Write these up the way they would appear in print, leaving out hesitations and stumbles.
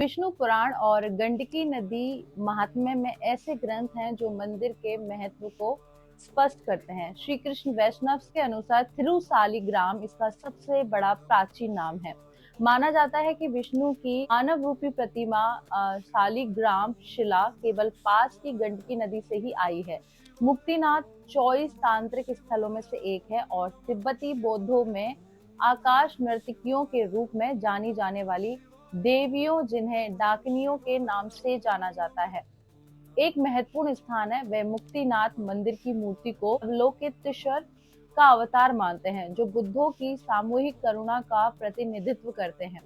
विष्णु पुराण और गंडकी नदी महात्म्य में ऐसे ग्रंथ हैं जो मंदिर के महत्व को स्पष्ट करते हैं। श्री कृष्ण वैष्णव के अनुसार थिरुसालिग्राम इसका सबसे बड़ा प्राचीन नाम है। माना जाता है कि विष्णु की मानव रूपी प्रतिमा शालिग्राम शिला केवल पास की गंडकी नदी से ही आई है। मुक्तिनाथ 24 तांत्रिक स्थलों में से एक है और तिब्बती बौद्धों में आकाश नर्तकियों के रूप में जानी जाने वाली देवियों जिन्हें डाकिनियों के नाम से जाना जाता है। एक महत्वपूर्ण स्थान है वह मुक्तिनाथ मंदिर की मूर्ति को अवलोकितेश्वर का अवतार मानते हैं जो बुद्धों की सामूहिक करुणा का प्रतिनिधित्व करते हैं।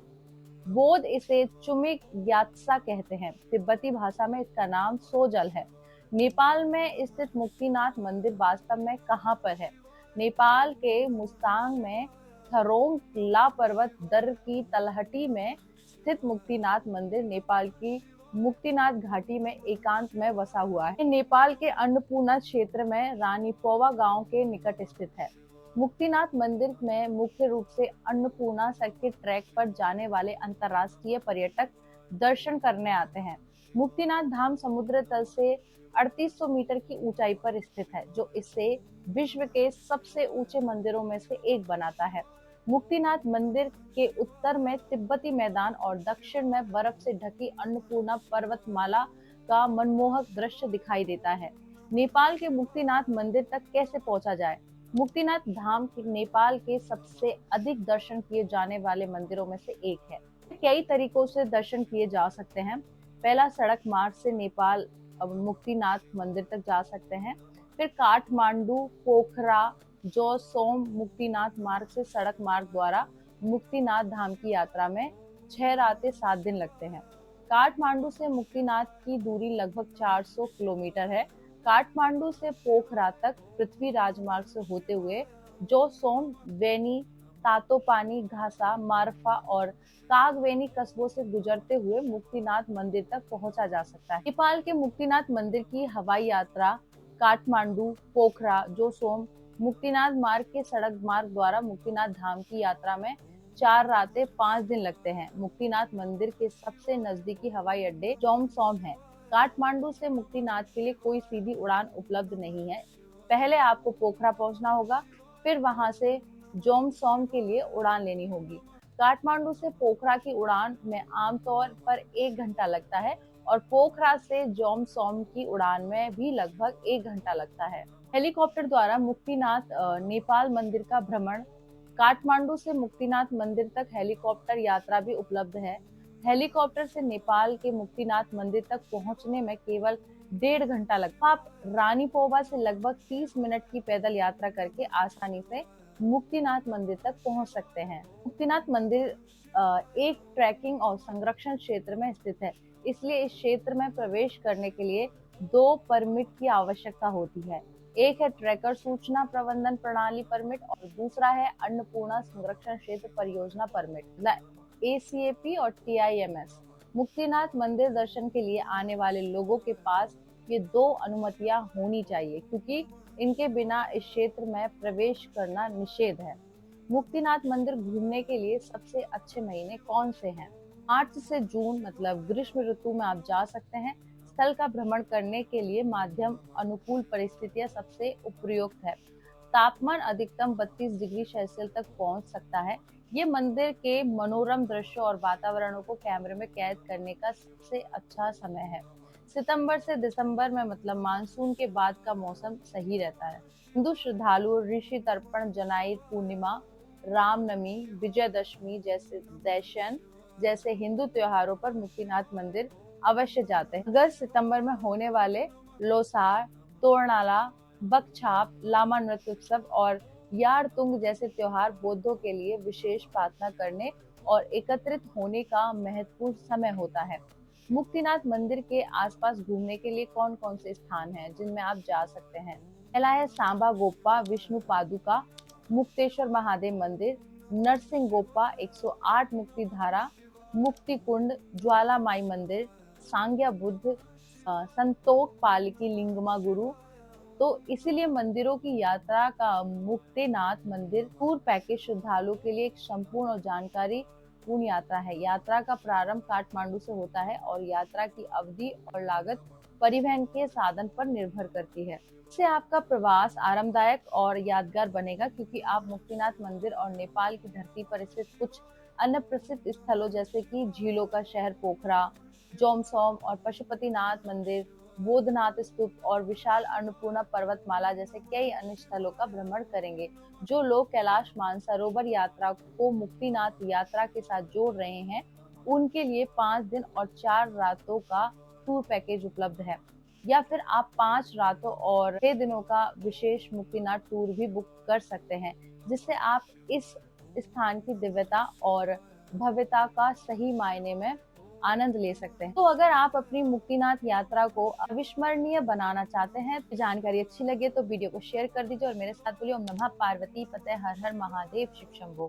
बौद्ध इसे चुमिक ग्यात्सा कहते हैं। तिब्बती भाषा में इसका नाम सोजल है। नेपाल में स्थित मुक्तिनाथ मंदिर वास्तव में कहाँ पर है? नेपाल के मुस्तांग में थरोंग ला पर्वत दर्र की तलहटी में स्थित मुक्तिनाथ मंदिर नेपाल की मुक्तिनाथ घाटी में एकांत में बसा हुआ है। नेपाल के अन्नपूर्णा क्षेत्र में रानीपोवा गांव के निकट स्थित है। मुक्तिनाथ मंदिर में मुख्य रूप से अन्नपूर्णा सर्किट ट्रैक पर जाने वाले अंतर्राष्ट्रीय पर्यटक दर्शन करने आते हैं। मुक्तिनाथ धाम समुद्र तल से 3800 मीटर की ऊंचाई पर स्थित है जो इसे विश्व के सबसे ऊंचे मंदिरों में से एक बनाता है। मुक्तिनाथ मंदिर के उत्तर में तिब्बती मैदान और दक्षिण में बर्फ से ढकी अन्नपूर्णा पर्वतमाला का मनमोहक दृश्य दिखाई देता है। नेपाल के मुक्तिनाथ मंदिर तक कैसे पहुंचा जाए? मुक्तिनाथ धाम नेपाल के सबसे अधिक दर्शन किए जाने वाले मंदिरों में से एक है। कई तरीकों से दर्शन किए जा सकते हैं। पहला, सड़क मार्ग से नेपाल मुक्तिनाथ मंदिर तक जा सकते हैं। फिर काठमांडू, पोखरा, जोसोम मुक्तिनाथ मार्ग से सड़क मार्ग द्वारा मुक्तिनाथ धाम की यात्रा में 6 रातें 7 दिन लगते हैं। काठमांडू से मुक्तिनाथ की दूरी लगभग 400 किलोमीटर है। काठमांडू से पोखरा तक पृथ्वी राजमार्ग से होते हुए जोसोम, वेनी, तातोपानी, घासा, मारफा और कागवेनी कस्बों से गुजरते हुए मुक्तिनाथ मंदिर तक पहुंचा जा सकता है। नेपाल के मुक्तिनाथ मंदिर की हवाई यात्रा काठमांडू, पोखरा, जोसोम मुक्तिनाथ मार्ग के सड़क मार्ग द्वारा मुक्तिनाथ धाम की यात्रा में 4 रातें 5 दिन लगते हैं। मुक्तिनाथ मंदिर के सबसे नजदीकी हवाई अड्डे जोमसोम है। काठमांडू से मुक्तिनाथ के लिए कोई सीधी उड़ान उपलब्ध नहीं है। पहले आपको पोखरा पहुंचना होगा, फिर वहां से जोमसोम के लिए उड़ान लेनी होगी। काठमांडू से पोखरा की उड़ान में आमतौर पर 1 घंटा लगता है और पोखरा से जोमसोम की उड़ान में भी लगभग 1 घंटा लगता है। हेलीकॉप्टर द्वारा मुक्तिनाथ नेपाल मंदिर का भ्रमण। काठमांडू से मुक्तिनाथ मंदिर तक हेलीकॉप्टर यात्रा भी उपलब्ध है। हेलीकॉप्टर से नेपाल के मुक्तिनाथ मंदिर तक पहुंचने में केवल 1.5 घंटा लगता है। आप रानीपोवा से लगभग 30 मिनट की पैदल यात्रा करके आसानी से मुक्तिनाथ मंदिर तक पहुंच सकते हैं। मुक्तिनाथ मंदिर एक ट्रैकिंग और संरक्षण क्षेत्र में स्थित है, इसलिए इस क्षेत्र में प्रवेश करने के लिए 2 परमिट की आवश्यकता होती है। एक है ट्रैकर सूचना प्रबंधन प्रणाली परमिट और दूसरा है अन्नपूर्णा संरक्षण क्षेत्र परियोजना परमिट, ACAP और TIMS। मुक्तिनाथ मंदिर दर्शन के लिए आने वाले लोगों के पास ये 2 अनुमतियां होनी चाहिए क्योंकि इनके बिना इस क्षेत्र में प्रवेश करना निषेध है। मुक्तिनाथ मंदिर घूमने के लिए सबसे अच्छे महीने कौन से हैं? मार्च से जून मतलब ग्रीष्म ऋतु में आप जा सकते हैं। स्थल का भ्रमण करने के लिए माध्यम अनुकूल परिस्थितियां सबसे उपयुक्त है। तापमान अधिकतम 32 डिग्री सेल्सियस तक पहुंच सकता है। ये मंदिर के मनोरम दृश्यों और वातावरणों को कैमरे में कैद करने का सबसे अच्छा समय है। सितंबर से दिसंबर में मतलब मानसून के बाद का मौसम सही रहता है। हिंदू श्रद्धालु ऋषि तर्पण, जनाई पूर्णिमा, रामनवमी, विजयदशमी जैसे हिंदू त्योहारों पर मुक्तिनाथ मंदिर अवश्य जाते हैं। अगस्त सितंबर में होने वाले लोसार, तोरनाला, बकछाप, लामा नृत्य उत्सव और यार तुंग जैसे त्योहार बौद्धों के लिए विशेष प्रार्थना करने और एकत्रित होने का महत्वपूर्ण समय होता है। मुक्तिनाथ मंदिर के आसपास घूमने के लिए कौन कौन से स्थान हैं जिनमें आप जा सकते हैं? पहला है सांबा गोप्पा विष्णु पादुका मुक्तेश्वर महादेव मंदिर, नरसिंह गोप्पा 108 मुक्ति धारा, मुक्ति कुंड, ज्वाला माई मंदिर, सांग्या बुद्ध, संतोख पालकी लिंगमा गुरु। तो इसीलिए मंदिरों की यात्रा का मुक्तिनाथ मंदिर टूर पैकेज श्रद्धालुओं के लिए एक संपूर्ण और जानकारी महत्वपूर्ण यात्रा है। यात्रा का प्रारंभ काठमांडू से होता है और यात्रा की अवधि और लागत परिवहन के साधन पर निर्भर करती है। इससे आपका प्रवास आरामदायक और यादगार बनेगा, क्योंकि आप मुक्तिनाथ मंदिर और नेपाल की धरती पर स्थित कुछ अन्य प्रसिद्ध स्थलों जैसे कि झीलों का शहर पोखरा, जोमसोम और पशुपतिनाथ मंदिर, बोधनाथ स्तूप और विशाल अन्नपूर्णा पर्वतमाला जैसे कई अन्य स्थलों का भ्रमण करेंगे। जो लोग कैलाश मानसरोवर यात्रा को मुक्तिनाथ यात्रा के साथ जोड़ रहे हैं, उनके लिए 5 दिन और 4 रातों का टूर पैकेज उपलब्ध है, या फिर आप 5 रातों और 6 दिनों का विशेष मुक्तिनाथ टूर भी बुक कर सकते हैं, जिससे आप इस स्थान की दिव्यता और भव्यता का सही मायने में आनंद ले सकते हैं। तो अगर आप अपनी मुक्तिनाथ यात्रा को अविस्मरणीय बनाना चाहते हैं, तो जानकारी अच्छी लगे तो वीडियो को शेयर कर दीजिए और मेरे साथ बोलिए ओम नमः पार्वती पते हर हर महादेव शिव शंभो।